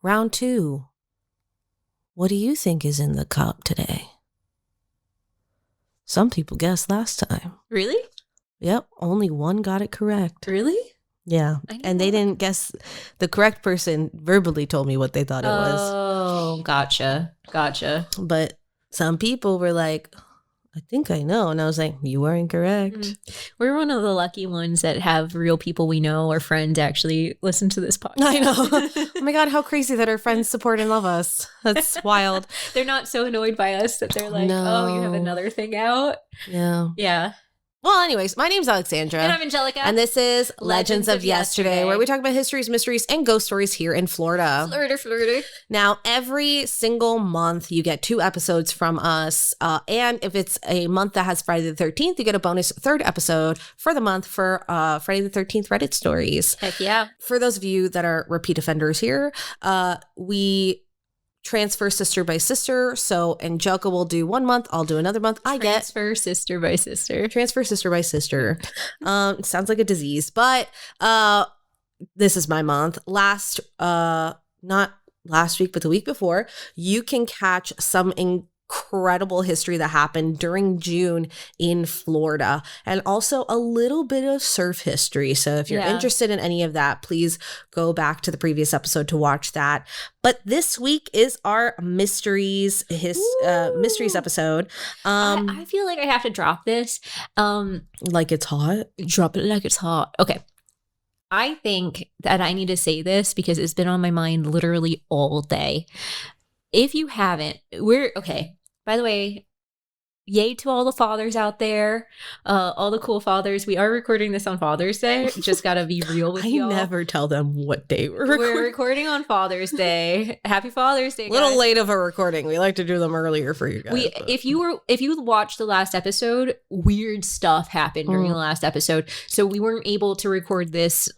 Round 2. What do you think is in the cup today? Some people guessed last time. Really? Yep. Only one got it correct. Really? Yeah. And they didn't guess. The correct person verbally told me what they thought it was. Oh, gotcha. But some people were like, I think I know. And I was like, you were incorrect. We're one of the lucky ones that have real people we know or friends actually listen to this podcast. I know. Oh my God, how crazy that our friends support and love us. That's wild. They're not so annoyed by us that they're like, oh, you have another thing out? Yeah. Yeah. Well, anyways, my name's Alexandra. And I'm Angelica. And this is Legends of Yesterday, where we talk about histories, mysteries, and ghost stories here in Florida. Florida. Now, every single month, you get 2 episodes from us. And if it's a month that has Friday the 13th, you get a bonus 3rd episode for the month for Friday the 13th Reddit stories. Heck yeah. For those of you that are repeat offenders here, we transfer sister by sister. So Angelica will do 1 month. I'll do another month. Transfer sister by sister. Transfer sister by sister. Sounds like a disease, but this is my month. Not last week, but the week before, you can catch some incredible history that happened during June in Florida, and also a little bit of surf history. So if you're interested in any of that, please go back to the previous episode to watch that. But this week is our mysteries episode. I feel like I have to drop this. Like it's hot. Drop it like it's hot. Okay. I think that I need to say this because it's been on my mind literally all day. If you haven't, okay. By the way, yay to all the fathers out there, all the cool fathers. We are recording this on Father's Day. Just gotta be real with y'all. I never tell them what day we're recording. We're recording on Father's Day. Happy Father's Day, guys. Little late of a recording. We like to do them earlier for you guys. If you watched the last episode, weird stuff happened during the last episode, so we weren't able to record this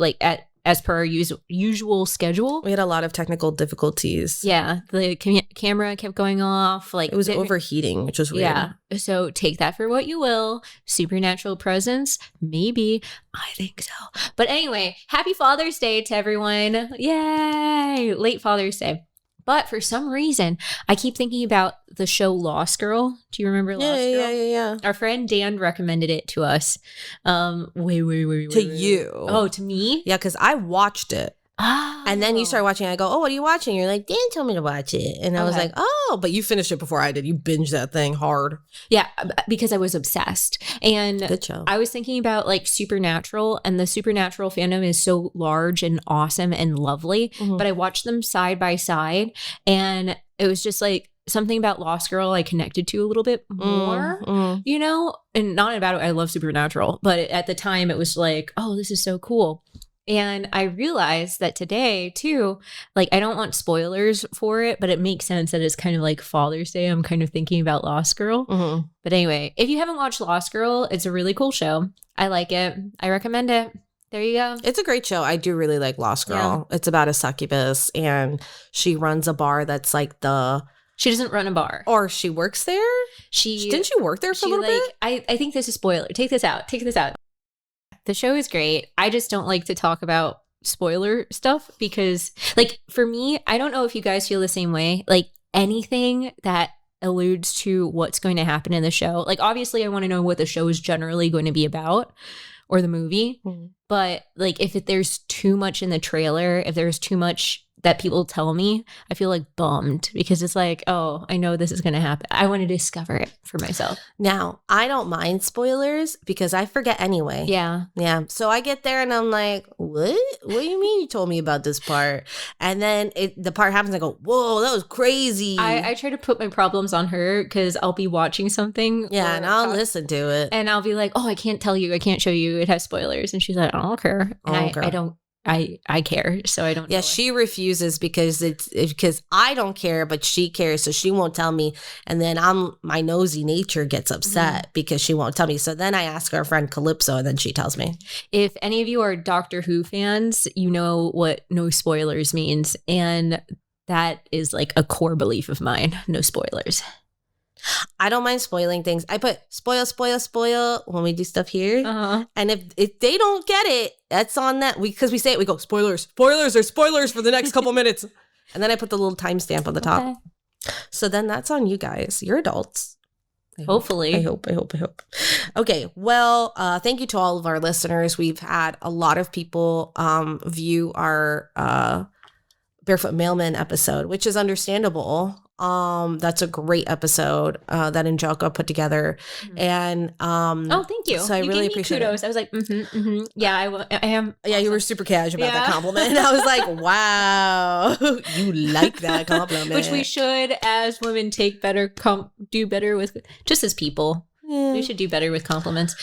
as per our usual schedule. We had a lot of technical difficulties. Yeah, the camera kept going off. Like it was overheating, which was weird. Yeah, so take that for what you will. Supernatural presence, maybe. I think so. But anyway, happy Father's Day to everyone. Yay! Late Father's Day. But for some reason, I keep thinking about the show Lost Girl. Do you remember Lost Girl? Yeah. Our friend Dan recommended it to us. Wait. To you. Oh, to me? Yeah, because I watched it. Oh. And then you started watching it. I go, oh, what are you watching? You're like, Dan told me to watch it. And I was like, oh, but you finished it before I did. You binged that thing hard. Yeah, because I was obsessed. And good show. I was thinking about like Supernatural, and the Supernatural fandom is so large and awesome and lovely. Mm-hmm. But I watched them side by side, and it was just like something about Lost Girl I connected to a little bit more, you know? And not about it. I love Supernatural. But at the time, it was like, oh, this is so cool. And I realized that today, too, like, I don't want spoilers for it, but it makes sense that it's kind of like Father's Day. I'm kind of thinking about Lost Girl. Mm-hmm. But anyway, if you haven't watched Lost Girl, it's a really cool show. I like it. I recommend it. There you go. It's a great show. I do really like Lost Girl. Yeah. It's about a succubus, and she runs a bar that's like She doesn't run a bar. Or she works there? Didn't she work there for a little bit? I think this is a spoiler. Take this out. The show is great. I just don't like to talk about spoiler stuff because, like, for me, I don't know if you guys feel the same way. Like, anything that alludes to what's going to happen in the show. Like, obviously, I want to know what the show is generally going to be about or the movie. Mm-hmm. But, like, if there's too much in the trailer, if there's too much that people tell me, I feel like bummed because it's like, oh, I know this is going to happen. I want to discover it for myself. Now, I don't mind spoilers because I forget anyway. Yeah. So I get there and I'm like, what? What do you mean you told me about this part? And then the part happens. I go, whoa, that was crazy. I try to put my problems on her because I'll be watching something. Yeah, and I'll listen to it. And I'll be like, oh, I can't tell you. I can't show you. It has spoilers. And she's like, I don't care. And I care, so I don't know. She refuses because because I don't care, but she cares, so she won't tell me. And then my nosy nature gets upset because she won't tell me. So then I ask our friend Calypso, and then she tells me. If any of you are Doctor Who fans, you know what no spoilers means. And that is like a core belief of mine. No spoilers. I don't mind spoiling things. I put spoil when we do stuff here. Uh-huh. And if they don't get it, that's on that. Because we say it, we go, spoilers are spoilers for the next couple minutes. And then I put the little timestamp on the top. Okay. So then that's on you guys. You're adults. Hopefully. I hope. Okay. Well, thank you to all of our listeners. We've had a lot of people view our Barefoot Mailman episode, which is understandable. That's a great episode that Angelica put together. And oh, thank you. So I you really gave me appreciate kudos. it. I was like, yeah, I am. Yeah, awesome. you were super cash about that compliment. And I was like, wow, you like that compliment. Which we should, as women, take better, do better with, just as people. Yeah. We should do better with compliments.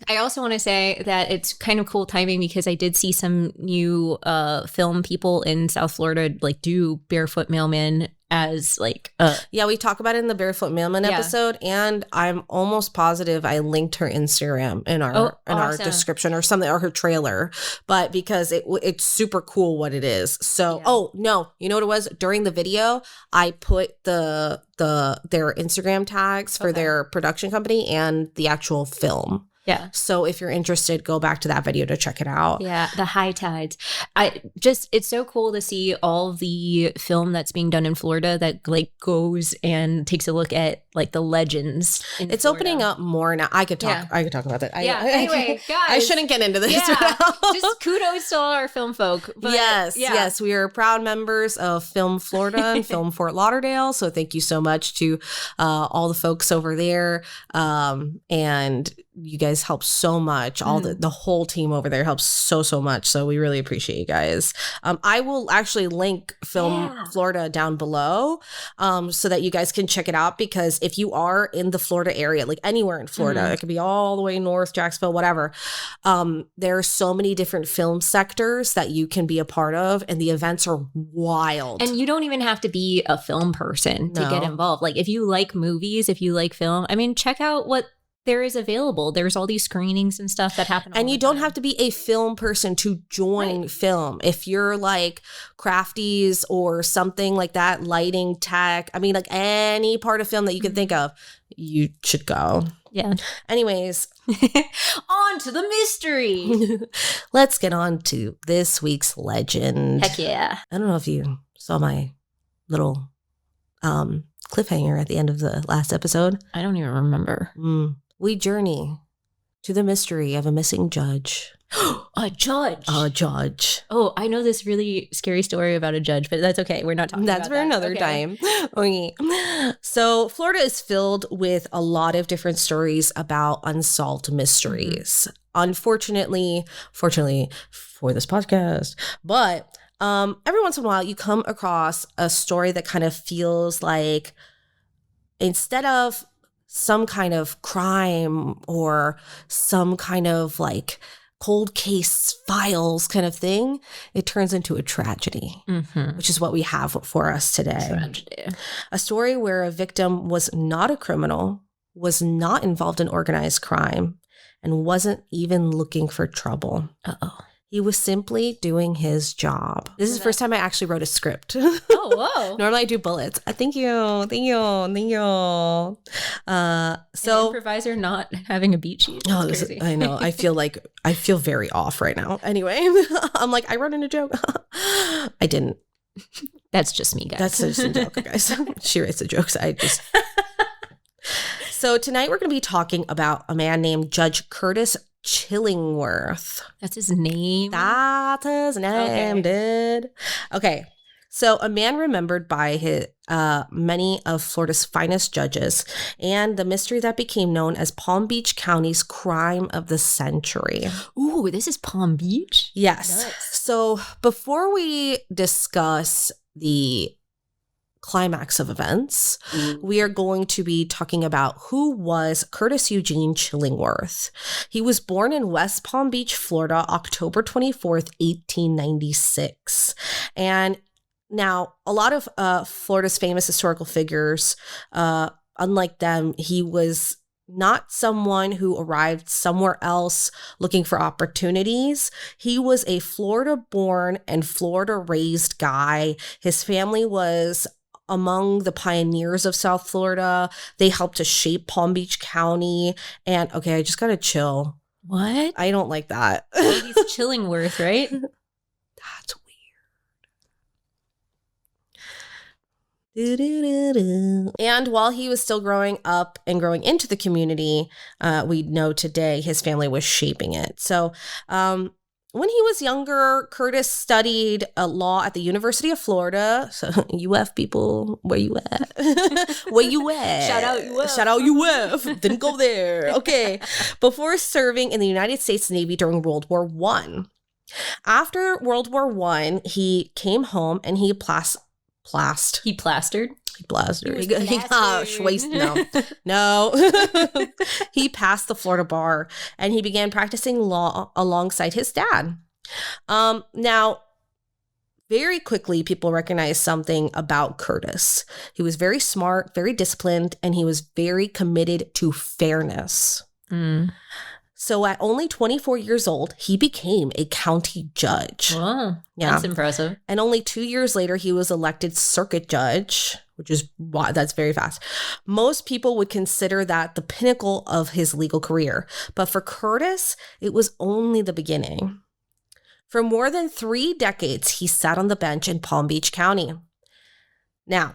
I also want to say that it's kind of cool timing because I did see some new film people in South Florida like do Barefoot Mailman as like yeah, we talk about it in the Barefoot Mailman episode, and I'm almost positive I linked her Instagram in our description or something, or her trailer, but because it's super cool what it is. So oh no, you know what it was? During the video I put their Instagram tags for their production company and the actual film. Yeah. So if you're interested, go back to that video to check it out. Yeah, the high tides. It's so cool to see all the film that's being done in Florida that like goes and takes a look at like the legends. It's Florida. Opening up more now. I could talk about that. Anyway, guys, I shouldn't get into this. Yeah, just kudos to all our film folk. But, yes, we are proud members of Film Florida and Film Fort Lauderdale. So thank you so much to all the folks over there, and you guys help so much. All the whole team over there helps so much. So we really appreciate you guys. I will actually link Film Florida down below so that you guys can check it out, because if you are in the Florida area, like anywhere in Florida, it could be all the way north, Jacksonville, whatever. There are so many different film sectors that you can be a part of, and the events are wild. And you don't even have to be a film person to get involved. Like if you like movies, if you like film, I mean, check out what there is available. There's all these screenings and stuff that happen. And you don't have to be a film person to join film. If you're like crafties or something like that, lighting, tech, I mean, like any part of film that you can think of, you should go. Yeah. Anyways. On to the mystery. Let's get on to this week's legend. Heck yeah. I don't know if you saw my little cliffhanger at the end of the last episode. I don't even remember. We journey to the mystery of a missing judge. A judge. A judge. Oh, I know this really scary story about a judge, but that's okay. We're not talking about that. That's for another time. Okay. So Florida is filled with a lot of different stories about unsolved mysteries. Unfortunately, fortunately for this podcast, but every once in a while you come across a story that kind of feels like, instead of some kind of crime or some kind of like cold case files kind of thing, it turns into a tragedy, which is what we have for us today. Tragedy. A story where a victim was not a criminal, was not involved in organized crime, and wasn't even looking for trouble. He was simply doing his job. This is the first time I actually wrote a script. Oh, whoa. Normally I do bullets. Thank you. So an improviser not having a beat sheet. That's crazy. I know. I feel very off right now. Anyway, I'm like, I wrote in a joke. I didn't. That's just me, guys. That's just Angelica, guys. She writes the jokes. So tonight we're going to be talking about a man named Judge Curtis Chillingworth. That's his name? That's his name, dude. Okay. So a man remembered by his many of Florida's finest judges, and the mystery that became known as Palm Beach County's crime of the century. Ooh, this is Palm Beach? Yes. Nice. So before we discuss the climax of events, we are going to be talking about who was Curtis Eugene Chillingworth. He was born in West Palm Beach, Florida, October 24th, 1896. And now, a lot of Florida's famous historical figures, unlike them, he was not someone who arrived somewhere else looking for opportunities. He was a Florida-born and Florida-raised guy. His family was among the pioneers of South Florida. They helped to shape Palm Beach County. And okay, I just gotta chill. What? I don't like that. He's Chillingworth, right? That's weird. And while he was still growing up and growing into the community, we know today his family was shaping it. So when he was younger, Curtis studied law at the University of Florida. So UF people, where you at? Where you at? Shout out UF. Shout out UF. Didn't go there. Okay. Before serving in the United States Navy during World War I. After World War I, he came home and he plastered. He plastered. No. He passed the Florida bar and he began practicing law alongside his dad. Now, very quickly, people recognized something about Curtis. He was very smart, very disciplined, and he was very committed to fairness. So at only 24 years old, he became a county judge. Wow, that's impressive. And only 2 years later, he was elected circuit judge, that's very fast. Most people would consider that the pinnacle of his legal career. But for Curtis, it was only the beginning. For more than 3 decades, he sat on the bench in Palm Beach County. Now,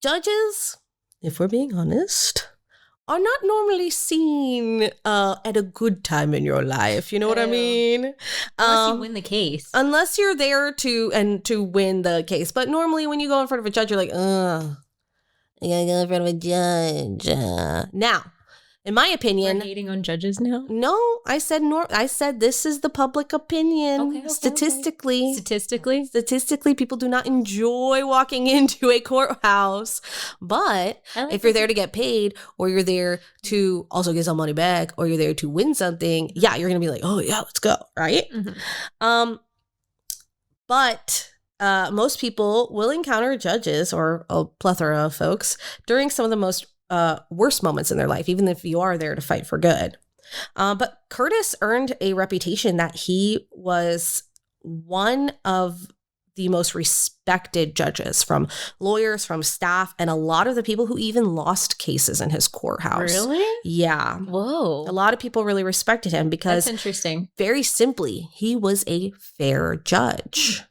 judges, if we're being honest, are not normally seen at a good time in your life. You know what I mean? Unless you win the case. Unless you're there to win the case. But normally when you go in front of a judge, you're like, I gotta go in front of a judge. Now, in my opinion, We're hating on judges now? No, I said this is the public opinion. Okay. Statistically, people do not enjoy walking into a courthouse. But if you're there to get paid, or you're there to also get some money back, or you're there to win something, yeah, you're gonna be like, oh yeah, let's go, right? But most people will encounter judges or a plethora of folks during some of the most worst moments in their life, even if you are there to fight for good. But Curtis earned a reputation that he was one of the most respected judges, from lawyers, from staff, and a lot of the people who even lost cases in his courthouse. Really? Yeah. Whoa. A lot of people really respected him because, that's interesting. Very simply, he was a fair judge.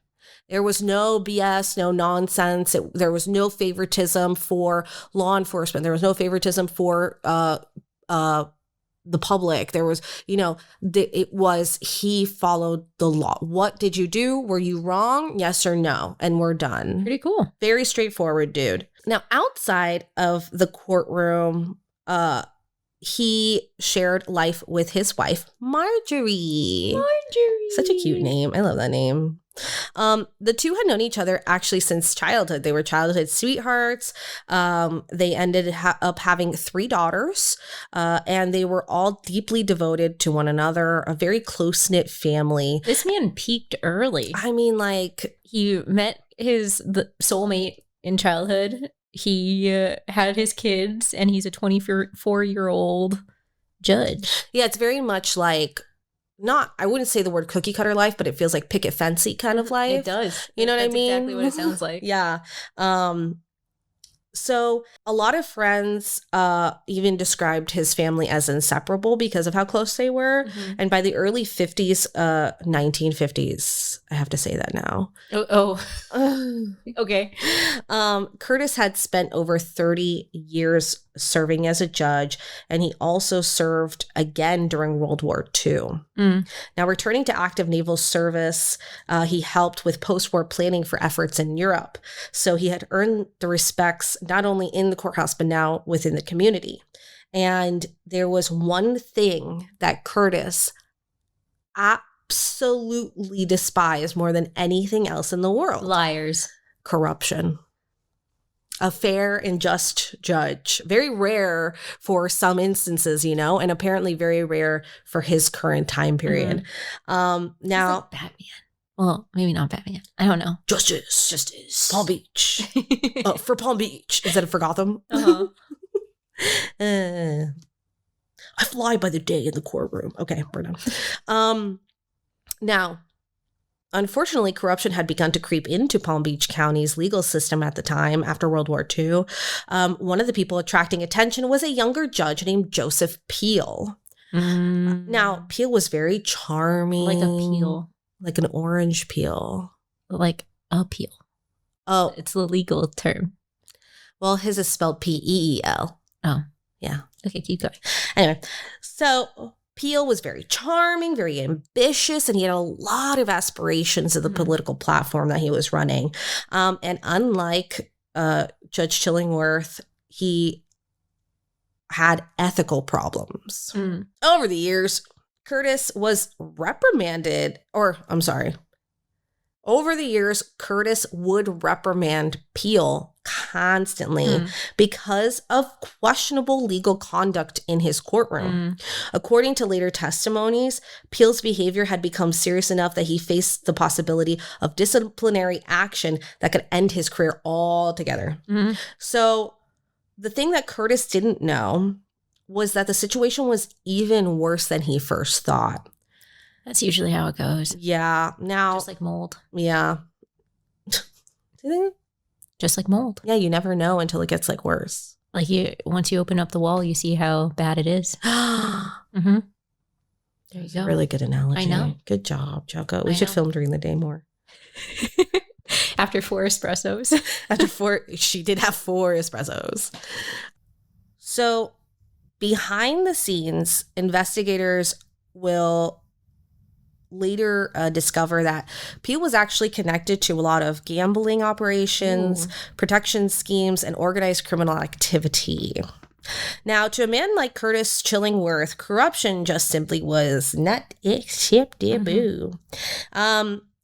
There was no BS, no nonsense. There was no favoritism for law enforcement. There was no favoritism for the public. There was, he followed the law. What did you do? Were you wrong? Yes or no? And we're done. Pretty cool. Very straightforward, dude. Now, outside of the courtroom, he shared life with his wife, Marjorie. Such a cute name. I love that name. The two had known each other actually since childhood. They were childhood sweethearts. They ended up having 3 daughters, and they were all deeply devoted to one another, a very close-knit family. This man peaked early. I mean, like, he met the soulmate in childhood. He had his kids, and he's a 24-year-old judge. Yeah, it's very much like, I wouldn't say the word cookie cutter life, but it feels like picket fencey kind of life. It does. You know what I mean? That's exactly what it sounds like. Yeah. So a lot of friends even described his family as inseparable because of how close they were. Mm-hmm. And by the early 50s, 1950s, I have to say that now. Okay. Curtis had spent over 30 years serving as a judge, and he also served again during World War II. Now, returning to active naval service, he helped with post-war planning for efforts in Europe. So he had earned the respects not only in the courthouse, but now within the community. And there was one thing that Curtis absolutely despised more than anything else in the world. Liars. Corruption. A fair and just judge. Very rare for some instances, and apparently very rare for his current time period. Now, like Batman. Well, maybe not Batman. I don't know. Justice. Palm Beach. For Palm Beach instead of for Gotham. I fly by the day in the courtroom. Okay, we're done. Now, unfortunately, corruption had begun to creep into Palm Beach County's legal system at the time after World War II. One of the people attracting attention was a younger judge named Joseph Peel. Now, Peel was very charming. Like a peel. Like an orange peel. Like a peel. Oh, It's the legal term. well, his is spelled P-E-E-L. Oh. Yeah. Okay, keep going. Anyway, so Peel was very charming, very ambitious, and he had a lot of aspirations of the political platform that he was running. And unlike Judge Chillingworth, he had ethical problems. Over the years, Curtis would reprimand Peel constantly because of questionable legal conduct in his courtroom. According to later testimonies, Peel's behavior had become serious enough that he faced the possibility of disciplinary action that could end his career altogether. So the thing that Curtis didn't know was that the situation was even worse than he first thought. That's usually how it goes. Yeah. Now, Just like mold. Yeah. Do you think? Just like mold. Yeah, you never know until it gets like worse. Like once you open up the wall, you see how bad it is. There you go. Really good analogy. I know. Good job, Jocko. We should film during the day more. After 4 espressos. She did have 4 espressos. So behind the scenes, investigators will later discover that Peel was actually connected to a lot of gambling operations, protection schemes, and organized criminal activity. Now, to a man like Curtis Chillingworth, corruption just simply was not acceptable.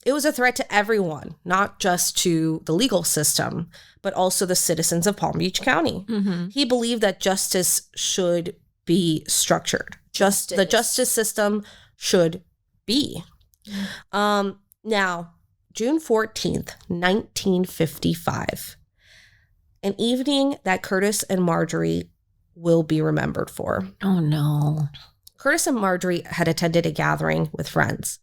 It was a threat to everyone, not just to the legal system, but also the citizens of Palm Beach County. He believed that justice should be structured. The justice system should be. Now, June 14th, 1955, an evening that Curtis and Marjorie will be remembered for. Oh, no. Curtis and Marjorie had attended a gathering with friends.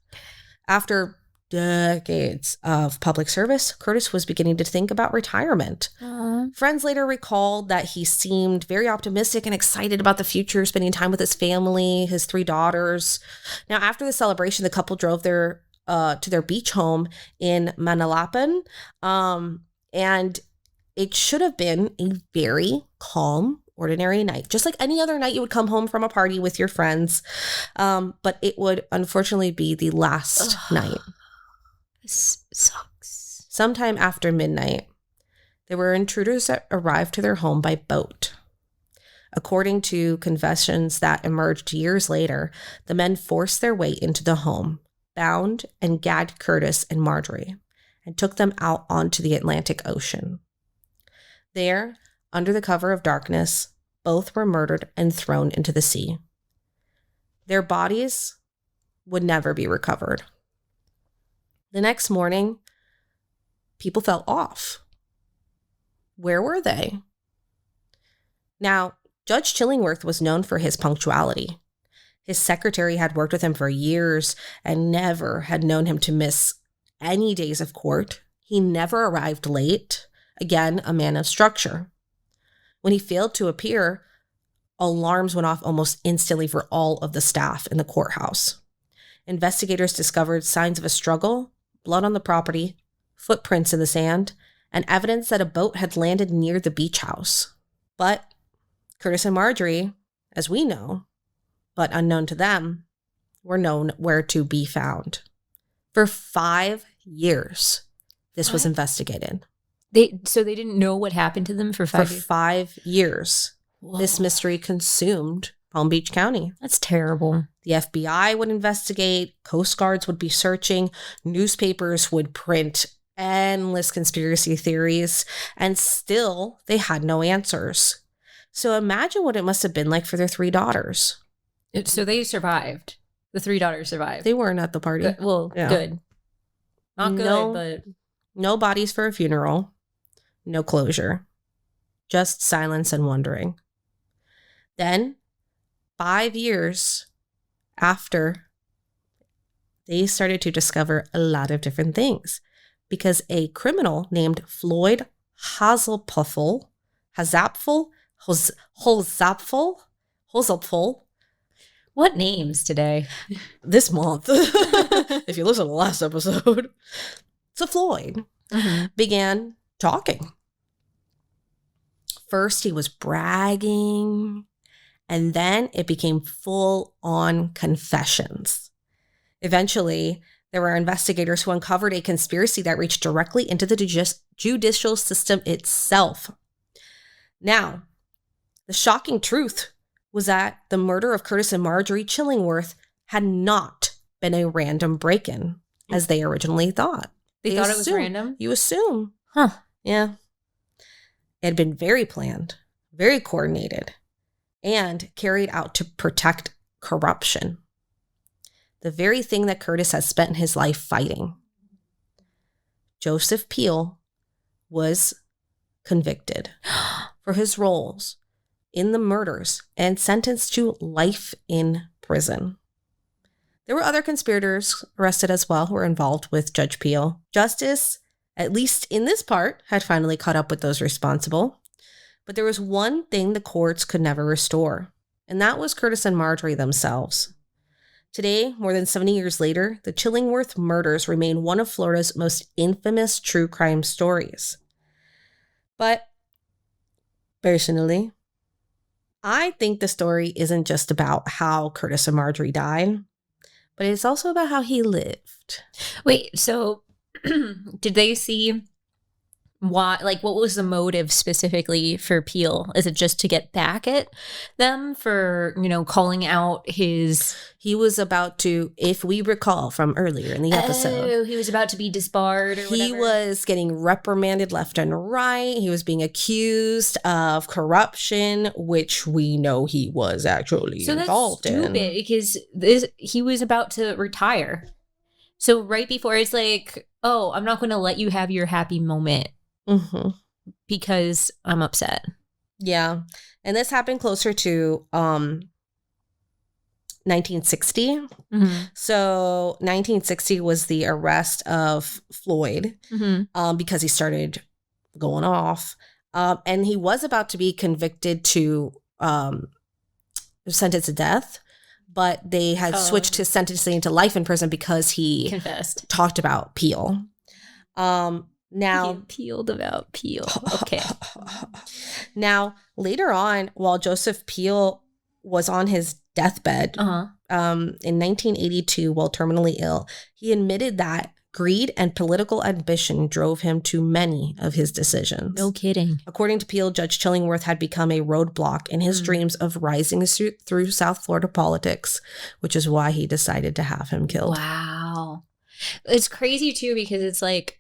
After decades of public service, Curtis was beginning to think about retirement. Friends later recalled that he seemed very optimistic and excited about the future, spending time with his family, his 3 daughters. Now, after the celebration, the couple drove to their beach home in Manalapan, and it should have been a very calm, ordinary night, just like any other night you would come home from a party with your friends, but it would unfortunately be the last night. This sucks. Sometime after midnight, there were intruders that arrived to their home by boat. According to confessions that emerged years later, the men forced their way into the home, bound and gagged Curtis and Marjorie, and took them out onto the Atlantic Ocean. There, under the cover of darkness, both were murdered and thrown into the sea. Their bodies would never be recovered. The next morning, people felt off. Where were they? Now, Judge Chillingworth was known for his punctuality. His secretary had worked with him for years and never had known him to miss any days of court. He never arrived late. Again, a man of structure. When he failed to appear, alarms went off almost instantly for all of the staff in the courthouse. Investigators discovered signs of a struggle, blood on the property, footprints in the sand, and evidence that a boat had landed near the beach house. But Curtis and Marjorie, as we know, but unknown to them, were known where to be found. For 5 years, this was investigated. So they didn't know what happened to them for 5 years? For 5 years. Whoa. This mystery consumed Palm Beach County. That's terrible. The FBI would investigate, Coast Guards would be searching, newspapers would print endless conspiracy theories, and still they had no answers. So imagine what it must have been like for their 3 daughters. So they survived. The 3 daughters survived. They weren't at the party. Good. Well, yeah. Good. Not good, but... No bodies for a funeral. No closure. Just silence and wondering. Then, 5 years after, they started to discover a lot of different things because a criminal named Floyd Hozapfel, what names today? This month, if you listen to the last episode, so Floyd began talking. First, he was bragging, and then it became full-on confessions. Eventually, there were investigators who uncovered a conspiracy that reached directly into the judicial system itself. Now, the shocking truth was that the murder of Curtis and Marjorie Chillingworth had not been a random break-in, as they originally thought. They thought it was random? You assume. Huh. Yeah. It had been very planned, very coordinated, and carried out to protect corruption. The very thing that Curtis has spent his life fighting. Joseph Peel was convicted for his roles in the murders and sentenced to life in prison. There were other conspirators arrested as well who were involved with Judge Peel. Justice, at least in this part, had finally caught up with those responsible. But there was one thing the courts could never restore, and that was Curtis and Marjorie themselves. Today, more than 70 years later, the Chillingworth murders remain one of Florida's most infamous true crime stories. But personally, I think the story isn't just about how Curtis and Marjorie died, but it's also about how he lived. Wait, so did they see why, like, what was the motive specifically for Peel? Is it just to get back at them for, calling out his... He was about to, if we recall from earlier in the episode. Oh, he was about to be disbarred or whatever? He was getting reprimanded left and right. He was being accused of corruption, which we know he was actually involved in. So that's stupid, because he was about to retire. So right before, it's like, oh, I'm not going to let you have your happy moment. Mm-hmm. Because I'm upset. Yeah. And this happened closer to 1960. Mm-hmm. So 1960 was the arrest of Floyd, because he started going off. And he was about to be convicted to sentence to death, but they had switched his sentencing to life in prison because he confessed, talked about Peel. Now he peeled about Peel. Okay. Now, later on, while Joseph Peel was on his deathbed, in 1982, while terminally ill, he admitted that greed and political ambition drove him to many of his decisions. No kidding. According to Peel, Judge Chillingworth had become a roadblock in his dreams of rising through South Florida politics, which is why he decided to have him killed. Wow. It's crazy, too, because it's like,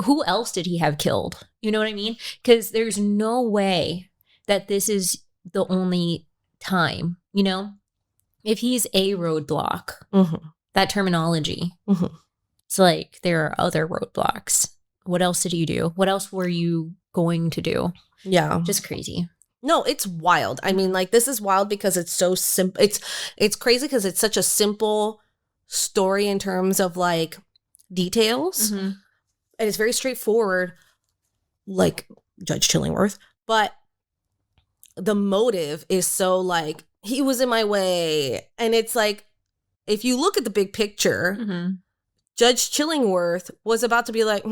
who else did he have killed? You know what I mean? Because there's no way that this is the only time, If he's a roadblock, that terminology, it's like there are other roadblocks. What else did you do? What else were you going to do? Yeah. Just crazy. No, it's wild. I mean, like, this is wild because it's so simple. It's crazy because it's such a simple story in terms of, like, details. And it's very straightforward, like Judge Chillingworth. But the motive is so, like, he was in my way. And it's like, if you look at the big picture, Judge Chillingworth was about to be like,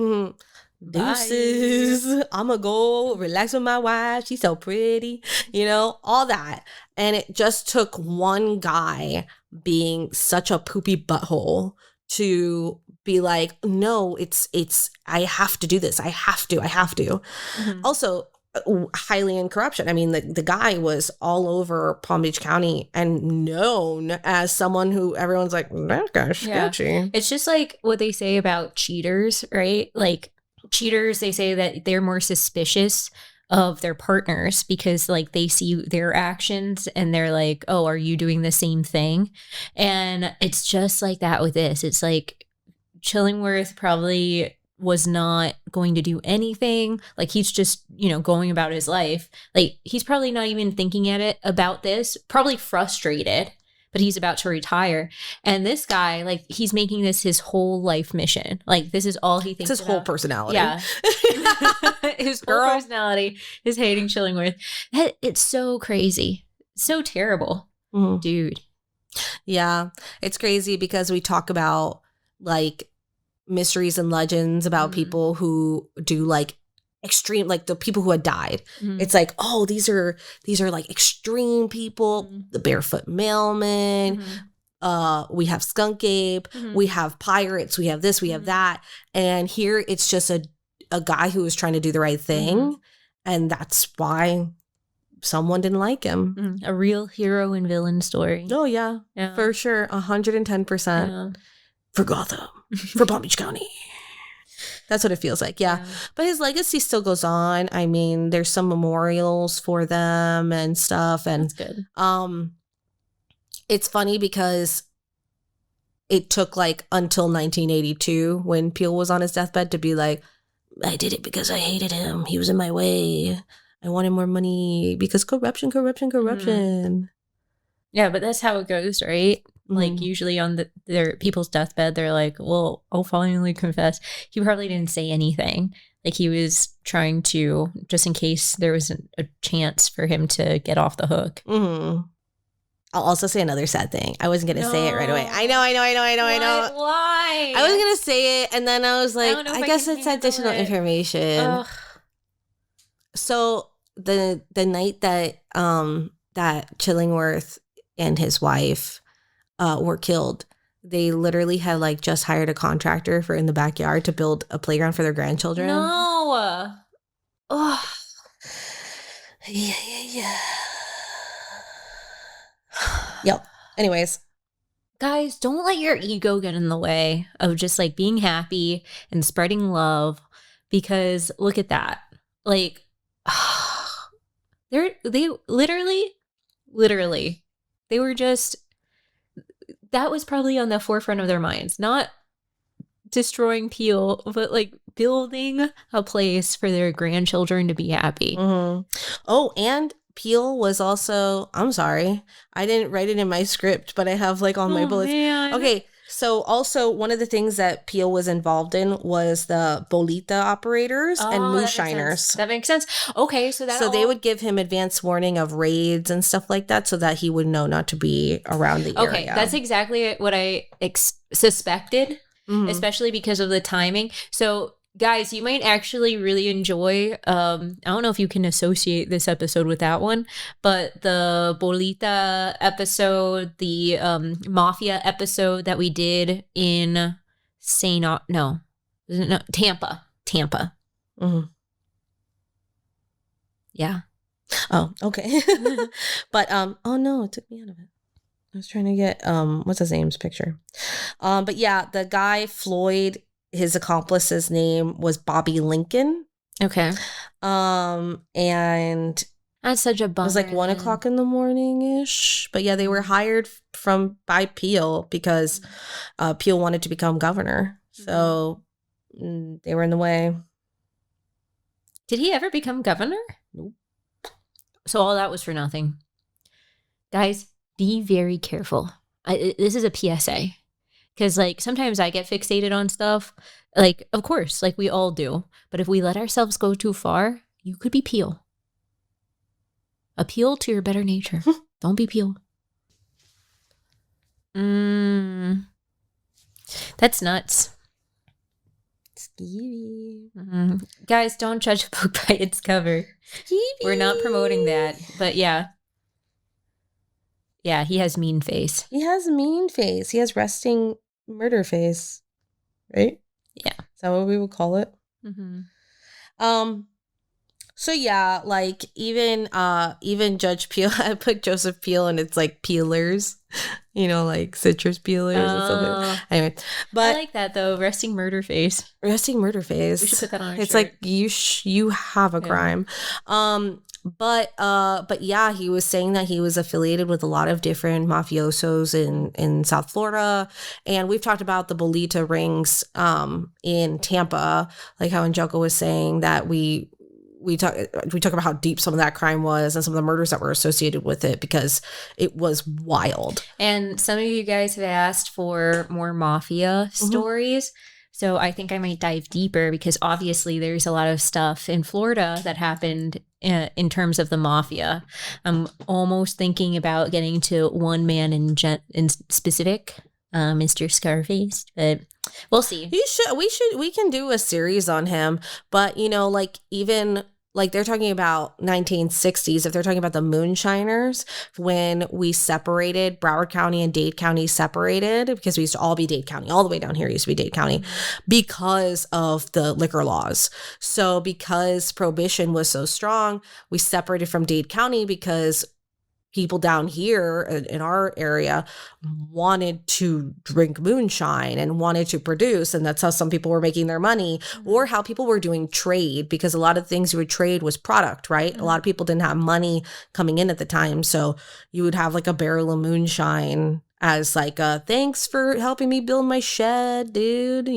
deuces, I'm going to go relax with my wife. She's so pretty, all that. And it just took one guy being such a poopy butthole to be like, no, it's I have to do this. I have to. Also, highly in corruption. I mean, the guy was all over Palm Beach County and known as someone who everyone's like, that guy's sketchy. Yeah. It's just like what they say about cheaters, right? Like, cheaters, they say that they're more suspicious of their partners because, like, they see their actions and they're like, oh, are you doing the same thing? And it's just like that with this. It's like Chillingworth probably was not going to do anything. Like, he's just, going about his life. Like, he's probably not even thinking about this, probably frustrated, but he's about to retire. And this guy, like, he's making this his whole life mission. Like, this is all he thinks It's his whole personality. Yeah. His whole personality is hating Chillingworth. It's so crazy. So terrible. Dude. Yeah. It's crazy because we talk about, like, mysteries and legends about people who do, like, extreme, like the people who had died. Mhm. It's like, oh, these are like extreme people. The barefoot mailman. We have Skunk Ape. We have pirates. We have this. We have that. And here it's just a guy who was trying to do the right thing, and that's why someone didn't like him. A real hero and villain story. Oh yeah, for sure, 110%. For Gotham, for Palm Beach County. That's what it feels like, yeah. But his legacy still goes on. I mean, there's some memorials for them and stuff, and that's good. It's funny because it took like until 1982 when Peele was on his deathbed to be like, I did it because I hated him. He was in my way. I wanted more money because corruption. Yeah, but that's how it goes, right? Like usually on their people's deathbed, they're like, well, I'll finally confess. He probably didn't say anything. Like he was trying to, just in case there was a chance for him to get off the hook. I'll also say another sad thing. I wasn't going to say it right away. I know. Why? I was going to say it, and then I was like, I guess it's additional information. Ugh. So the night that that Chillingworth and his wife were killed, they literally had like just hired a contractor for in the backyard to build a playground for their grandchildren. No. Oh. Yeah. Yep. Anyways, guys, don't let your ego get in the way of just like being happy and spreading love, because look at that. Like they literally they were just, that was probably on the forefront of their minds, not destroying Peele, but like building a place for their grandchildren to be happy. Oh, and Peele was also, I'm sorry, I didn't write it in my script, but I have like on my bullets. Man. Okay, so also one of the things that Peele was involved in was the bolita operators and moonshiners. That makes sense. Okay, so they would give him advance warning of raids and stuff like that, so that he would know not to be around the area. Okay, that's exactly what I suspected, especially because of the timing. So guys, you might actually really enjoy, I don't know if you can associate this episode with that one, but the Bolita episode, the Mafia episode that we did in Tampa. Yeah. Oh, okay. But, oh no, it took me out of it. I was trying to get, what's his name's picture? But yeah, the guy, Floyd, his accomplice's name was Bobby Lincoln. Okay. And that's such a bummer. It was like 1 o'clock in the morning-ish. But yeah, they were hired by Peele because Peele wanted to become governor. So they were in the way. Did he ever become governor? Nope. So all that was for nothing. Guys, be very careful. This is a PSA. Because, like, sometimes I get fixated on stuff. Like, of course, like we all do. But if we let ourselves go too far, you could be Peele. Appeal to your better nature. Don't be Peele. That's nuts. Skeevy. Guys, don't judge a book by its cover. Skeevy. We're not promoting that. But yeah. Yeah, he has mean face. He has mean face. He has resting murder face. Right? Yeah. Is that what we would call it? So yeah, like even Judge Peele, I put Joseph Peele and it's like peelers, like citrus peelers and something. Anyway, but I like that though. Resting murder face. Resting murder face. We should put that on our It's shirt. like you have a crime. But yeah, he was saying that he was affiliated with a lot of different mafiosos in South Florida. And we've talked about the Bolita rings in Tampa, like how Angelica was saying that we talk about how deep some of that crime was and some of the murders that were associated with it because it was wild. And some of you guys have asked for more mafia stories. So I think I might dive deeper because obviously there's a lot of stuff in Florida that happened in terms of the mafia. I'm almost thinking about getting to one man in specific. Mr. Scarface, but we'll see. We can do a series on him, but like even like they're talking about 1960s, if they're talking about the moonshiners, when we separated Broward County and Dade County separated, because we used to all be Dade County, all the way down here used to be Dade County because of the liquor laws. So because prohibition was so strong, we separated from Dade County because people down here in our area wanted to drink moonshine and wanted to produce. And that's how some people were making their money, or how people were doing trade, because a lot of things you would trade was product, right? A lot of people didn't have money coming in at the time. So you would have like a barrel of moonshine as like a thanks for helping me build my shed, dude,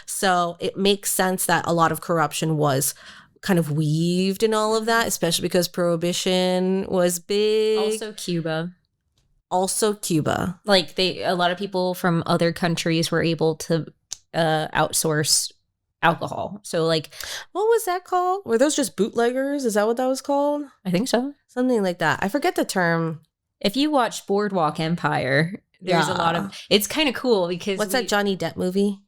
So it makes sense that a lot of corruption was kind of weaved in all of that, especially because prohibition was big. Also Cuba. Like a lot of people from other countries were able to outsource alcohol. So like, what was that called? Were those just bootleggers? Is that what that was called? I think so. Something like that. I forget the term. If you watch Boardwalk Empire, there's a lot of, it's kind of cool because what's that Johnny Depp movie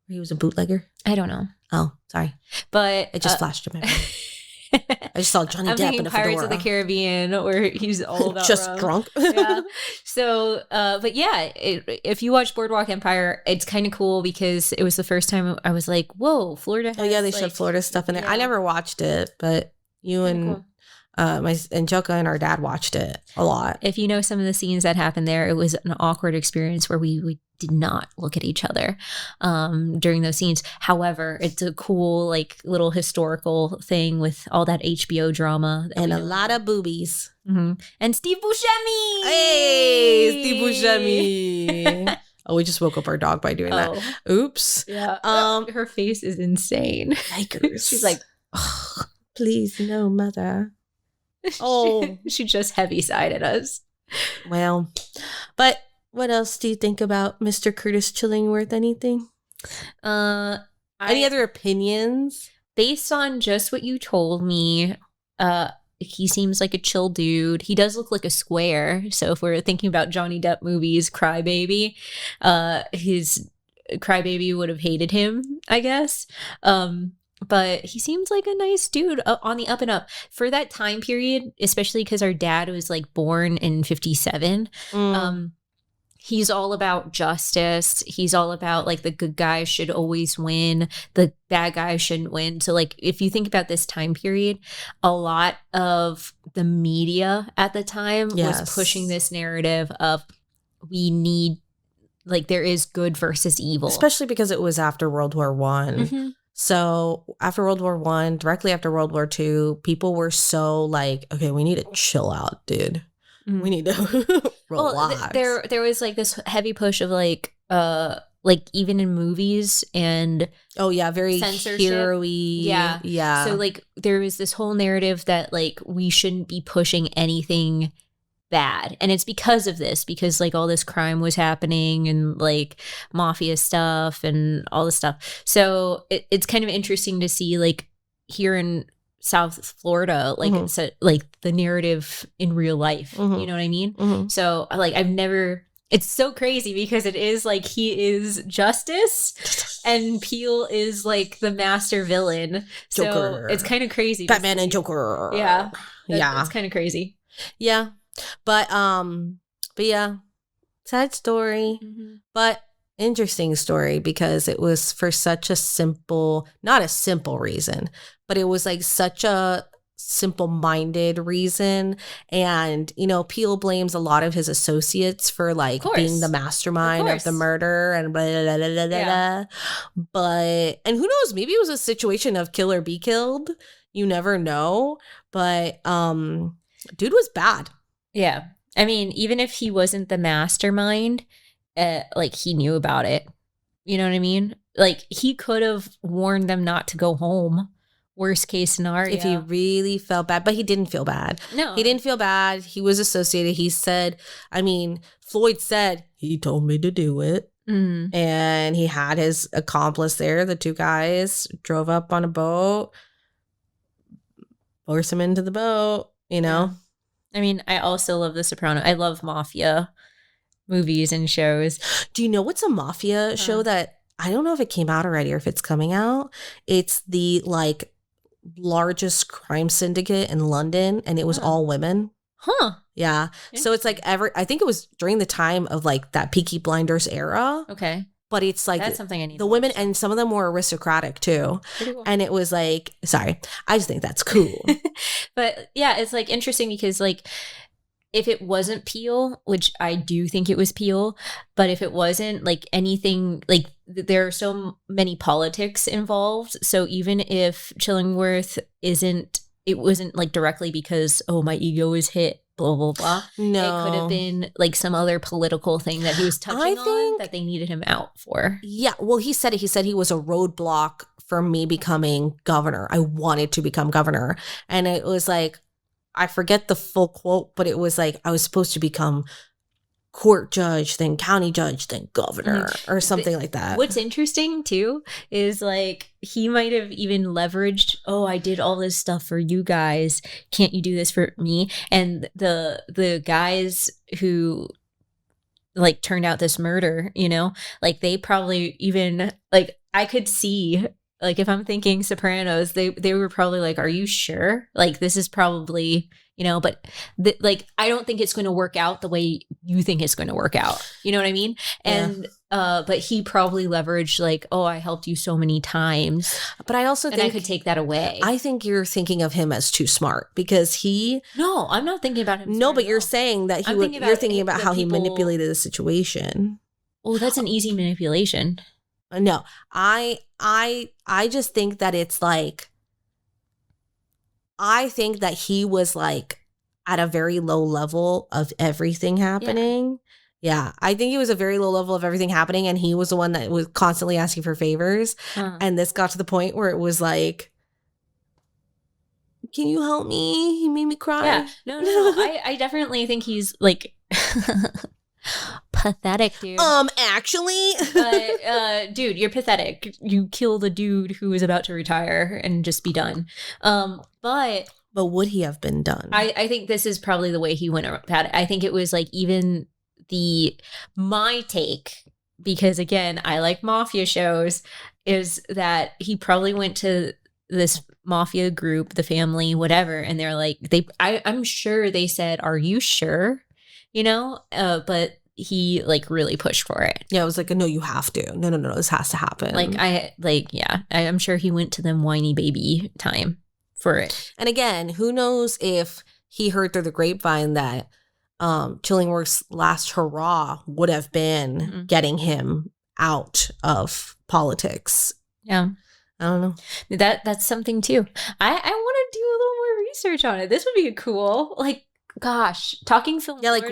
where he was a bootlegger? I don't know. Oh, sorry. But it just flashed in my brain. I just saw Johnny Depp in a Pirates fedora. of the Caribbean, where he's all about just rum. drunk. Yeah. So, but yeah, if you watch Boardwalk Empire, it's kind of cool because it was the first time I was like, "Whoa, Florida!" Has, oh yeah, they showed Florida stuff in there. Yeah. I never watched it, but you and cool. My Angelica and our dad watched it a lot. If you know some of the scenes that happened there, it was an awkward experience where we did not look at each other during those scenes. However, it's a cool like little historical thing with all that HBO drama and a lot of boobies. Mm-hmm. And Steve Buscemi. Hey, Steve Buscemi. Oh, we just woke up our dog by doing that. Oops. Yeah. Her face is insane. Yikers. She's like, oh, please, no, mother. Oh, she just heavy-sided us. Well, but what else do you think about Mr. Curtis Chillingworth? Anything? Any other opinions? Based on just what you told me, he seems like a chill dude. He does look like a square. So if we're thinking about Johnny Depp movies, Crybaby, his Crybaby would have hated him, I guess. But he seems like a nice dude on the up and up for that time period, especially because our dad was like born in 57. He's all about justice. He's all about like the good guys should always win. The bad guys shouldn't win. So like if you think about this time period, a lot of the media at the time was pushing this narrative of we need, like there is good versus evil. Especially because it was after World War One. Mm-hmm. So after World War One, directly after World War II, people were so like, okay, we need to chill out, dude. We need to relax. Well, there was like this heavy push of like even in movies and very hero-y. Yeah. So like there was this whole narrative that like we shouldn't be pushing anything bad, and it's because of this, because like all this crime was happening and like mafia stuff and all this stuff. So it's kind of interesting to see like here in South Florida, like it's like the narrative in real life. You know what I mean? So like it's so crazy because it is like he is justice and Peele is like the master villain. Joker. So it's kind of crazy. Batman and Joker. Yeah. It's kind of crazy. Yeah. But yeah, sad story, but interesting story because it was for such a simple, not a simple reason, but it was like such a simple-minded reason. And Peele blames a lot of his associates for like being the mastermind of the murder and blah, blah, blah, blah, blah. But and who knows, maybe it was a situation of kill or be killed. You never know. But dude was bad. Yeah. I mean, even if he wasn't the mastermind, like he knew about it. You know what I mean? Like he could have warned them not to go home. Worst case scenario. If he really felt bad, but he didn't feel bad. No. He didn't feel bad. He was associated. He said, Floyd said, he told me to do it. And he had his accomplice there. The two guys drove up on a boat, force him into the boat, Yeah. I mean, I also love The Sopranos. I love Mafia. movies and shows. Do you know what's a mafia show that I don't know if it came out already or if it's coming out? It's the like largest crime syndicate in London, and it was all women. Huh. Yeah. So it's like I think it was during the time of like that Peaky Blinders era. Okay. But it's like that's something I need. The women, and some of them were aristocratic too. Pretty cool. And it was like, sorry, I just think that's cool. But yeah, it's like interesting because like if it wasn't Peel, which I do think it was Peel, but if it wasn't, like anything, like there are so many politics involved. So even if Chillingworth it wasn't like directly because, oh, my ego is hit, blah, blah, blah. No. It could have been like some other political thing that he was touching on that they needed him out for. Yeah. Well, he said it. He said he was a roadblock for me becoming governor. I wanted to become governor. And it was like, I forget the full quote, but it was like I was supposed to become court judge, then county judge, then governor, or something like that. What's interesting too is like he might have even leveraged, oh, I did all this stuff for you guys. Can't you do this for me? And the guys who like turned out this murder, you know, like they probably even like I could see. Like if I'm thinking Sopranos, they were probably like, "Are you sure? Like this is probably, you know." But like I don't think it's going to work out the way you think it's going to work out. You know what I mean? And but he probably leveraged like, "Oh, I helped you so many times." But I also think I could take that away. I think you're thinking of him as too smart because No, I'm not thinking about him. No, but you're saying that you're thinking about how he manipulated the situation. Oh, that's an easy manipulation. No, I just think that it's like, I think that he was like at a very low level of everything happening. Yeah. I think he was a very low level of everything happening, and he was the one that was constantly asking for favors. And this got to the point where it was like, can you help me? He made me cry. Yeah. No. I definitely think he's like pathetic, dude. Actually, dude, you're pathetic. You kill the dude who is about to retire and just be done. But would he have been done? I think this is probably the way he went about it. I think it was like even my take, because again, I like mafia shows, is that he probably went to this mafia group, the family, whatever, and they're like, I'm sure they said, "Are you sure?" You know, but he like really pushed for it. Yeah, it was like, no, you have to. No, this has to happen. I'm sure he went to them whiny baby time for it. And again, who knows if he heard through the grapevine that Chillingworth's last hurrah would have been getting him out of politics. Yeah. I don't know. That's something too. I want to do a little more research on it. This would be cool. Like, gosh, talking film, like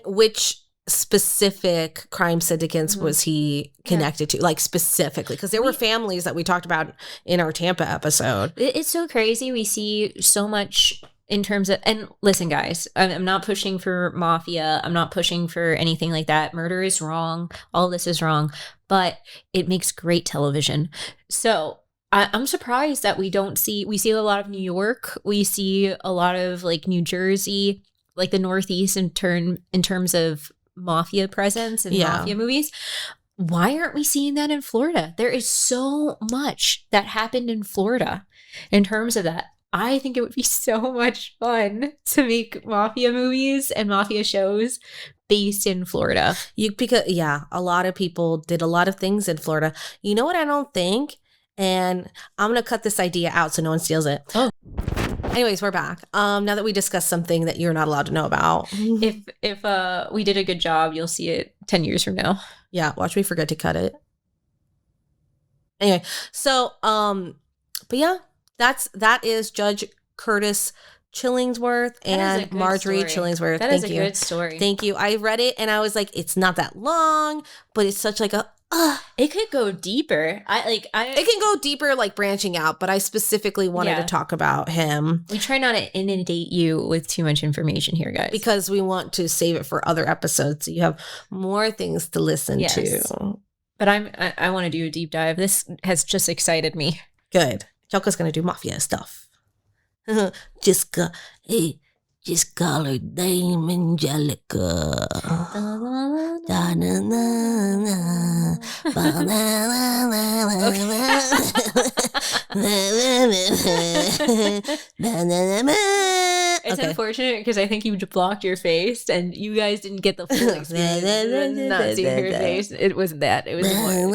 which specific crime syndicates was he connected to, like specifically, because there were families that we talked about in our Tampa episode. It's so crazy. We see so much in terms of, and listen, guys, I'm not pushing for mafia. I'm not pushing for anything like that. Murder is wrong. All this is wrong, but it makes great television. So I'm surprised that we see a lot of New York. We see a lot of like New Jersey, like the Northeast in terms of mafia presence and mafia movies. Why aren't we seeing that in Florida? There is so much that happened in Florida in terms of that. I think it would be so much fun to make mafia movies and mafia shows based in Florida. Because a lot of people did a lot of things in Florida. You know what I don't think? And I'm going to cut this idea out so no one steals it. Oh. Anyways, we're back. Now that we discussed something that you're not allowed to know about. If we did a good job, you'll see it 10 years from now. Yeah, watch me forget to cut it. Anyway, so, but yeah, that is Judge Curtis Chillingworth and Marjorie Chillingworth. That is a good story. Thank you. I read it and I was like, it's not that long, but it's such like a, it could go deeper. It can go deeper, like branching out, but I specifically wanted to talk about him. We try not to inundate you with too much information here, guys, because we want to save it for other episodes so you have more things to listen to. But I want to do a deep dive. This has just excited me. Good. Jelka's gonna do mafia stuff. Jessica, hey, Just call her Dame Angelica. It's unfortunate because I think you blocked your face and you guys didn't get the full experience. Not seeing her face. It wasn't that. It was more.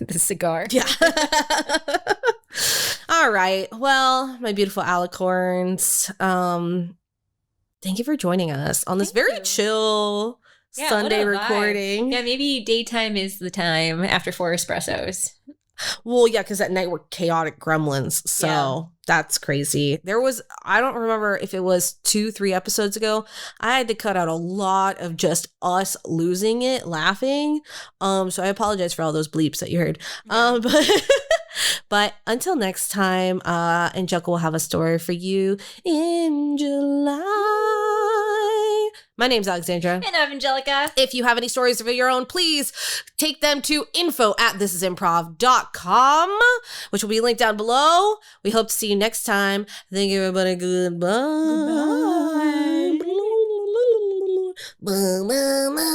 The cigar. Yeah. All right. Well, my beautiful alicorns, thank you for joining us on this very chill Sunday recording. Yeah, maybe daytime is the time after 4 espressos. Well, yeah, because at night we're chaotic gremlins. So that's crazy. I don't remember if it was 2-3 episodes ago, I had to cut out a lot of just us losing it, laughing. So I apologize for all those bleeps that you heard. But until next time, Angelica will have a story for you in July. My name's Alexandra. And I'm Angelica. If you have any stories of your own, please take them to info@thisisimprov.com, which will be linked down below. We hope to see you next time. Thank you, everybody. Goodbye. Goodbye.